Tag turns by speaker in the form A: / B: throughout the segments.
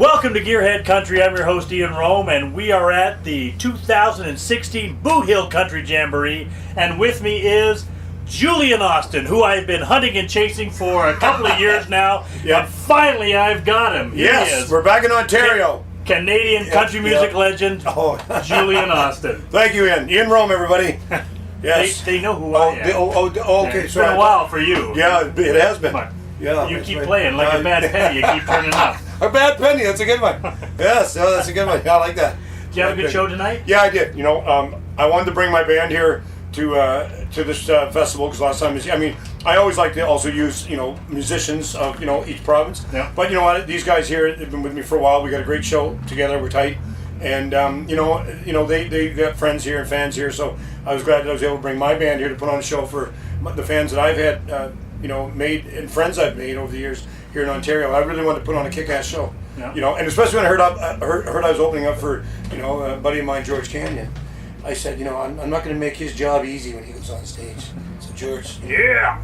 A: Welcome to Gearhead Country. I'm your host Ian Rome, and we are at the 2016 Boothill Country Jamboree. And with me is Julian Austin, who I've been hunting and chasing for a couple of years now. And finally I've got him. Here he is.
B: We're back in Ontario.
A: Canadian country music legend, Julian Austin.
B: Thank you, Ian. Ian Rome, everybody. Yes.
A: They know who I am.
B: Okay.
A: It's been a while for you.
B: Yeah, it has been. Yeah,
A: you keep playing like a bad penny. You keep turning up.
B: A bad penny. That's a good one. Yes, that's a good one. I like that.
A: Did you have a good show tonight?
B: Yeah, I did. You know, I wanted to bring my band here to this festival because last time, I always like to also use musicians of each province.
A: Yeah.
B: But you know what? These guys here have been with me for a while. We got a great show together. We're tight, and they got friends here and fans here. So I was glad that I was able to bring my band here to put on a show for the fans that I've had. Made and friends I've made over the years here in Ontario. I really wanted to put on a kick-ass show.
A: Yeah.
B: And especially when I heard I was opening up for a buddy of mine, George Canyon. I said, I'm not going to make his job easy when he goes on stage. So George.
A: Yeah.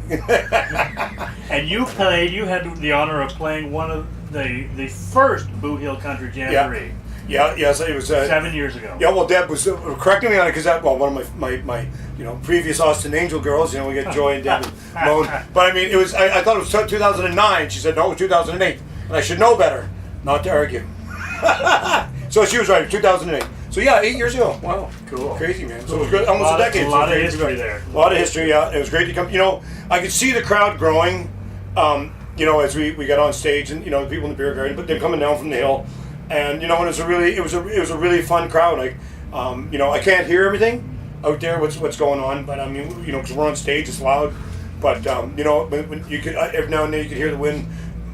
A: And you had the honor of playing one of the first Boothill Country Jamboree.
B: Yeah, yes, it was
A: 7 years ago.
B: Yeah, well, Deb was correcting me on it because one of my previous Austin Angel girls. We got Joy and Deb and Moan. But it was I thought it was 2009. She said no, it was 2008, and I should know better not to argue. So she was right, 2008. So yeah, 8 years ago. Wow,
A: cool,
B: crazy, man. So it was good, almost a decade.
A: A lot of history there.
B: A lot of history. Yeah, it was great to come. I could see the crowd growing. As we got on stage, and the people in the beer garden, but they're coming down from the hill. And it was a really fun crowd. I can't hear everything out there what's going on, but because we're on stage, it's loud. But when you could every now and then you could hear the wind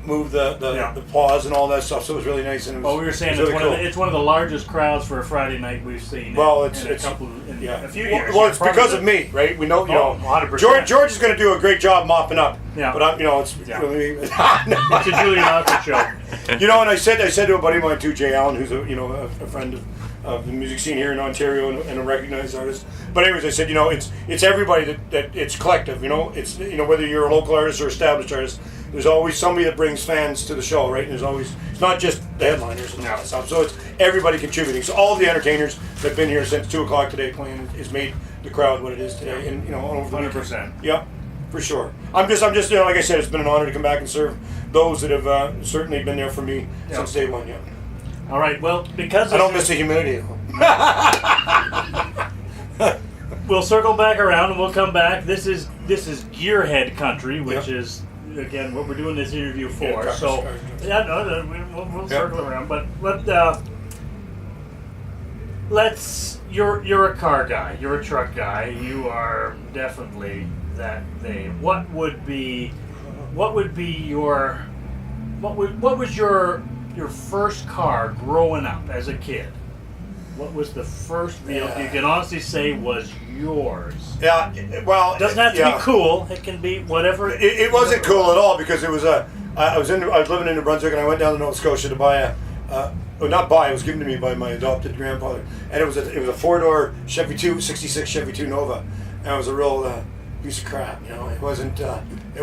B: move the paws and all that stuff. So it was really nice. And
A: we were saying it's one of the largest crowds for a Friday night we've seen.
B: Well,
A: a few years.
B: Well, it's because of me, right? We know
A: 100%.
B: George is going to do a great job mopping up.
A: Yeah.
B: But it's really
A: it's a Julian Austin show.
B: And I said to a buddy of mine too, Jay Allen, who's a friend of the music scene here in Ontario and a recognized artist. But anyways, I said it's everybody that it's collective. It's whether you're a local artist or established artist, there's always somebody that brings fans to the show, right? And there's always, it's not just the headliners and all that stuff. So it's everybody contributing. So all the entertainers that've been here since 2 o'clock today playing has made the crowd what it is today. And over the
A: 100%.
B: Yeah, for sure. I'm just like I said, it's been an honor to come back and serve those that have certainly been there for me since day one. Yeah.
A: All right. Well, because
B: I don't miss the humidity.
A: We'll circle back around and we'll come back. This is Gearhead Country, which is again what we're doing this interview for. We'll circle around, but you're a car guy, you're a truck guy, you are definitely that thing. What was your first car growing up as a kid? What was the first vehicle you can honestly say was yours? Yeah, well, it doesn't have to be cool. It can be whatever.
B: It wasn't cool at all because it was I was living in New Brunswick and I went down to Nova Scotia to buy it was given to me by my adopted grandfather, and it was a 4-door Chevy 66 Chevy 2 Nova, and it was a real piece of crap. It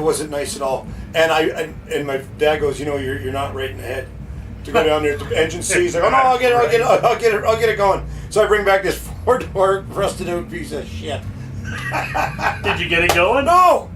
B: wasn't nice at all. And my dad goes, you're not right in the head to go down there. The engine sees like, oh no, I'll get it going. So I bring back this 4-door rusted out piece of shit.
A: Did you get it going?
B: No.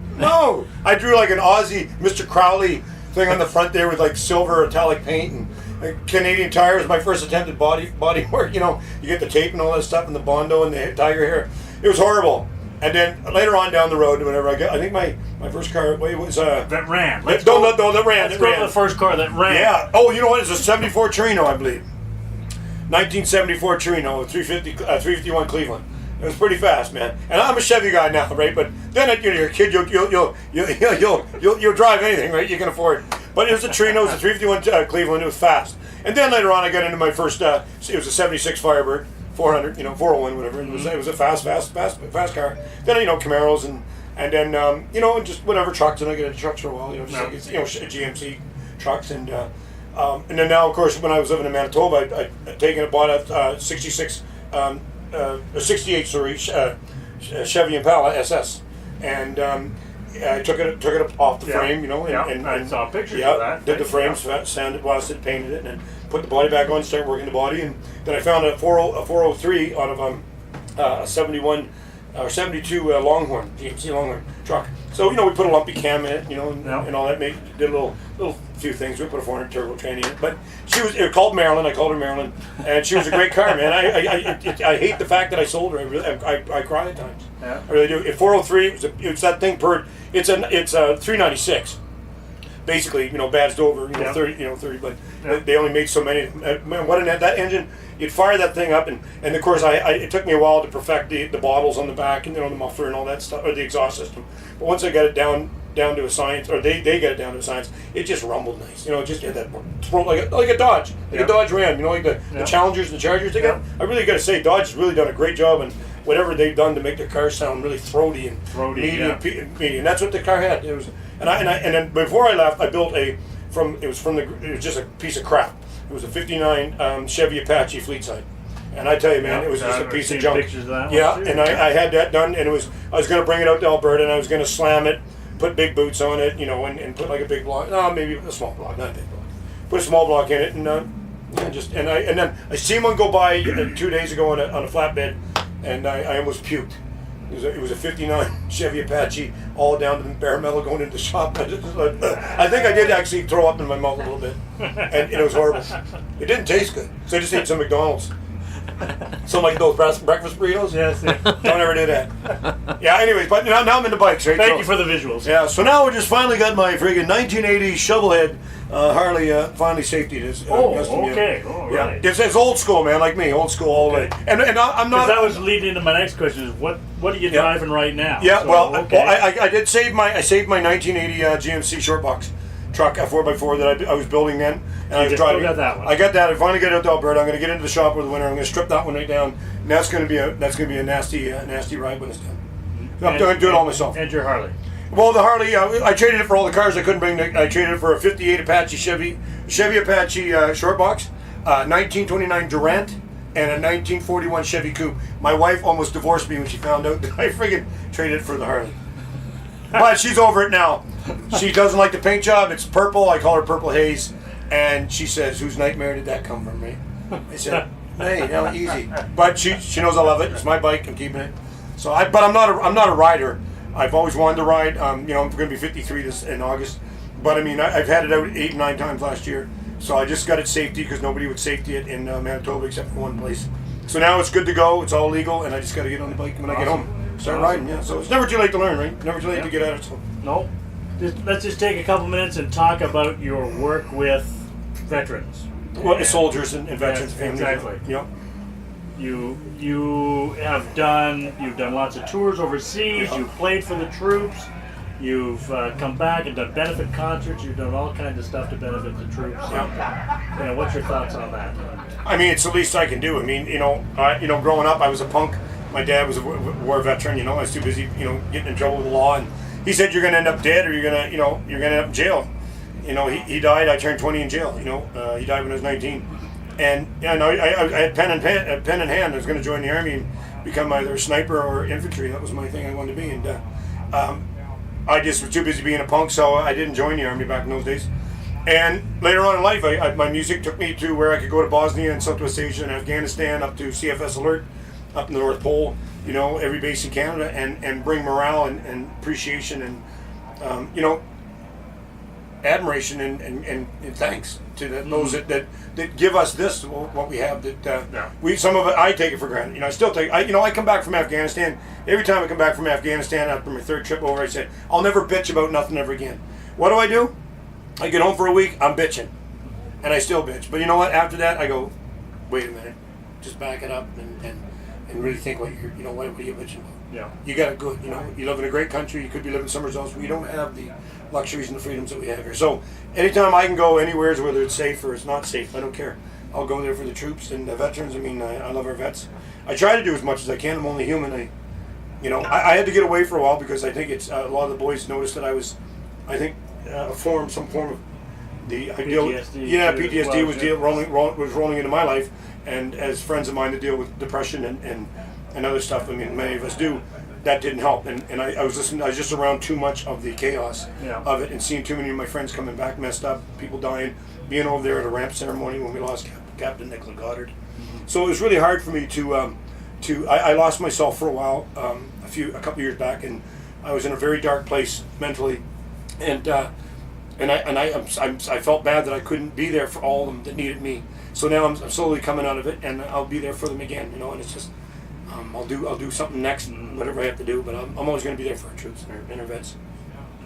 B: I drew like an Aussie Mr. Crowley thing on the front there with like silver metallic paint and Canadian tires. My first attempt at body work. You get the tape and all that stuff and the Bondo and the tiger hair. It was horrible. And then later on down the road, whenever I think my first car was
A: that ran.
B: That ran.
A: Let's go to the first car that ran.
B: Yeah. Oh, you know what? It's a '74 Torino, I believe. 1974 Torino, 351 Cleveland. It was pretty fast, man. And I'm a Chevy guy now, right? But then you're a kid, you'll drive anything, right? You can afford. But it was a Torino, it was a 351 Cleveland. It was fast. And then later on, I got into my first. It was a '76 Firebird. 400, 401, whatever. It was a fast car. Then Camaros and then just whatever trucks. And I get into trucks for a while. GMC trucks and then now of course when I was living in Manitoba, I bought a 66, a 68 Chevy Impala SS, and I took it off the frame, and
A: I saw pictures of that.
B: Did the frames, sanded, blasted, painted it, and put the body back on, start working the body, and then I found a 403 out of a 71 or 72 Longhorn, GMC Longhorn truck. So, we put a lumpy cam in it, and all that. Did a little few things. We put a 400 turbo tranny in it. But it was called Marilyn. I called her Marilyn, and she was a great car, man. I hate the fact that I sold her. I cry at times.
A: Yeah.
B: I really do. At 403, it's that thing per. It's a 396. Basically, badged over, 30, but they only made so many. Man, what that engine! You'd fire that thing up, and of course, it took me a while to perfect the bottles on the back and the muffler and all that stuff, or the exhaust system. But once I got it down to a science, or they got it down to a science, it just rumbled nice. It just had that like a Dodge, a Dodge Ram. Like the Challengers and the Chargers. I really got to say, Dodge has really done a great job on whatever they've done to make their cars sound really throaty and medium. That's what the car had. It was. And then before I left, I built it was just a piece of crap. It was a '59 Chevy Apache fleet side, and I tell you, man, it was just a piece of junk.
A: Pictures of that
B: and I had that done, and I was going to bring it out to Alberta, and I was going to slam it, put big boots on it, and put like a big block. No, maybe a small block, not a big block. Put a small block in it, and then I seen one go by 2 days ago on a flatbed, and I almost puked. It was a '59 Chevy Apache, all down to the bare metal going into the shop. I think I did actually throw up in my mouth a little bit, and it was horrible. It didn't taste good, so I just ate some McDonald's. Some like those breakfast burritos.
A: Yes.
B: Don't ever do that. Yeah. Anyways, but now I'm into bikes, right?
A: Thank you for the visuals.
B: Yeah. So now we just finally got my friggin' 1980 Shovelhead Harley finally safety.
A: Okay. All right.
B: It's old school, man, like me, old school all the way. And I'm not.
A: That was leading into my next question: is what are you driving right now?
B: Yeah. I did saved my 1980 GMC short box truck, a 4x4 that I was building then, and I was driving.
A: Got that one.
B: I got that. I finally got out to Alberta. I'm going to get into the shop over the winter. I'm going to strip that one right down, and that's going to be a nasty ride when it's done. I'm going to do it all myself.
A: And your Harley.
B: Well, the Harley, I traded it for all the cars I couldn't bring. I traded it for a '58 Apache Chevy Apache short box, 1929 Durant, and a 1941 Chevy Coupe. My wife almost divorced me when she found out that I friggin' traded it for the Harley. But she's over it now. She doesn't like the paint job. It's purple. I call her Purple Haze. And she says, "Whose nightmare did that come from, me?" I said, "Hey, easy." But she knows I love it. It's my bike. I'm keeping it. So but I'm not a rider. I've always wanted to ride. I'm going to be 53 in August. But I mean, I've had it out 8 or 9 times last year. So I just got it safety because nobody would safety it in Manitoba except for one place. So now it's good to go. It's all legal, and I just got to get on the bike when I get home. Start riding, yeah. So it's never too late to learn, right? Never too late to get at it. So.
A: No. Let's just take a couple minutes and talk about your work with veterans.
B: Well, soldiers and veterans.
A: Yes, exactly.
B: Yeah.
A: You have done lots of tours overseas. You've played for the troops. You've come back and done benefit concerts. You've done all kinds of stuff to benefit the troops.
B: Yeah.
A: What's your thoughts on that?
B: I mean, it's the least I can do. I mean, growing up, I was a punk. My dad was a war veteran. I was too busy, getting in trouble with the law. And he said, "You're going to end up dead, or you're going to end up in jail." He died. I turned 20 in jail. He died when I was 19. And I had pen in hand. I was going to join the army and become either a sniper or infantry. That was my thing I wanted to be. And I just was too busy being a punk, so I didn't join the army back in those days. And later on in life, my music took me to where I could go to Bosnia and Southwest Asia and Afghanistan, up to CFS Alert, up in the North Pole, every base in Canada, and bring morale and appreciation and admiration and thanks to those that give us this, what we have, some of it I take it for granted. I still take I come back from Afghanistan. Every time I come back from Afghanistan after my 3rd trip over, I say, I'll never bitch about nothing ever again. What do? I get home for a week, I'm bitching, and I still bitch. But you know what? After that, I go, wait a minute, just back it up and really think what what are you bitching about?
A: Yeah.
B: You got it good. You live in a great country. You could be living somewhere else. We don't have the luxuries and the freedoms that we have here. So anytime I can go anywhere, whether it's safe or it's not safe, I don't care. I'll go there for the troops and the veterans. I mean, I love our vets. I try to do as much as I can. I'm only human. I had to get away for a while because I think it's a lot of the boys noticed that I was, some form of the
A: PTSD.
B: Yeah, PTSD was rolling into my life, and as friends of mine that deal with depression and other stuff. I mean, many of us do. that didn't help. And I was listening. I was just around too much of the chaos of it, and seeing too many of my friends coming back messed up, people dying, being over there at a ramp ceremony when we lost Captain Nicola Goddard. So it was really hard for me I lost myself for a while, a couple years back, and I was in a very dark place mentally, and I felt bad that I couldn't be there for all of them that needed me. So now I'm slowly coming out of it, and I'll be there for them again, and it's just I'll do something next, whatever I have to do, but I'm always going to be there for our troops and our vets.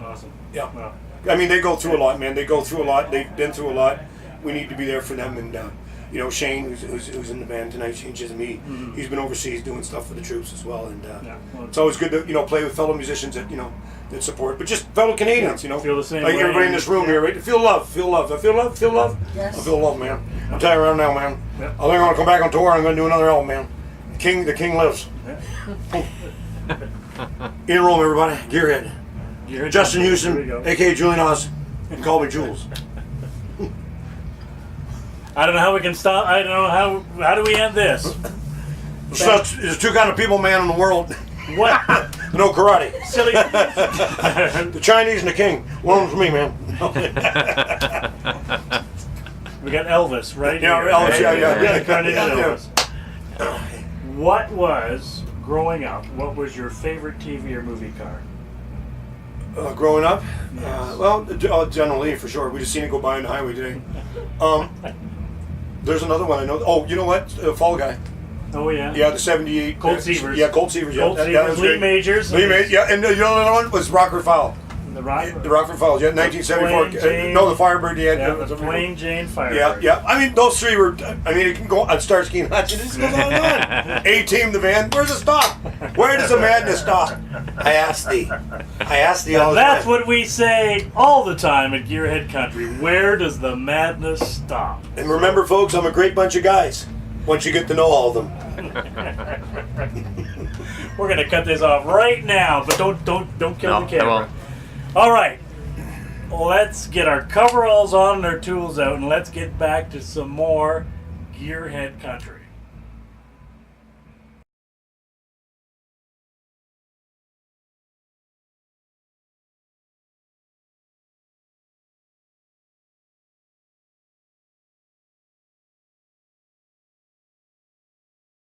A: Awesome.
B: Yeah.
A: Wow.
B: I mean, they go through a lot, man. They go through a lot. They've been through a lot. We need to be there for them, and Shane, who's in the band tonight, Shane Chisholm, he's been overseas doing stuff for the troops as well, and it's always good to play with fellow musicians that that support, but just fellow Canadians,
A: feel the same
B: like
A: way.
B: everybody in this room here, right? Feel love. I feel love.
C: Yes.
B: I feel love, man. I'm telling you right now, man.
A: Yep.
B: I think I'm gonna come back on tour. I'm gonna do another album, man. The King lives. In Rome, everybody. Gearhead. Justin Houston, aka Julian Oz, and call me Jules.
A: I don't know how we can stop. I don't know how do we end this?
B: There's two kind of people, man, in the world.
A: What?
B: No karate.
A: Silly.
B: The Chinese and the King. One for me, man.
A: We got Elvis right
B: Yeah,
A: here.
B: Elvis, yeah.
A: Turn into Elvis. What was, growing up, what was your favorite TV or movie car?
B: Growing up,
A: Yes.
B: General Lee for sure. We just seen it go by on the highway today. There's another one I know. Oh, you know what? Fall Guy.
A: Oh yeah.
B: Yeah, the '78.
A: Colt Seavers.
B: Yeah, Colt Seavers. Yeah,
A: Colt
B: that
A: Seavers,
B: was
A: Lee
B: great.
A: Majors.
B: Lee Majors. Yeah, and the other one was Rockford Fowl.
A: The Rock.
B: The Rockford Fowls. Yeah, 1974.
A: Plain Jane.
B: No, the Firebird.
A: Yeah, the Plain Jane Firebird.
B: Yeah. I mean, those three were. I mean, it can go on Starsky and Hutch. It just goes on and on. A-Team, the band. Where's the stop? Where does the madness stop? I asked thee all the
A: That's
B: time.
A: what we say all the time at Gearhead Country. Where does the madness stop?
B: And remember, folks, I'm a great bunch of guys. Once you get to know all of them.
A: We're gonna cut this off right now, but don't kill the
D: I
A: camera.
D: won't.
A: All right, let's get our coveralls on and our tools out, and let's get back to some more Gearhead Country.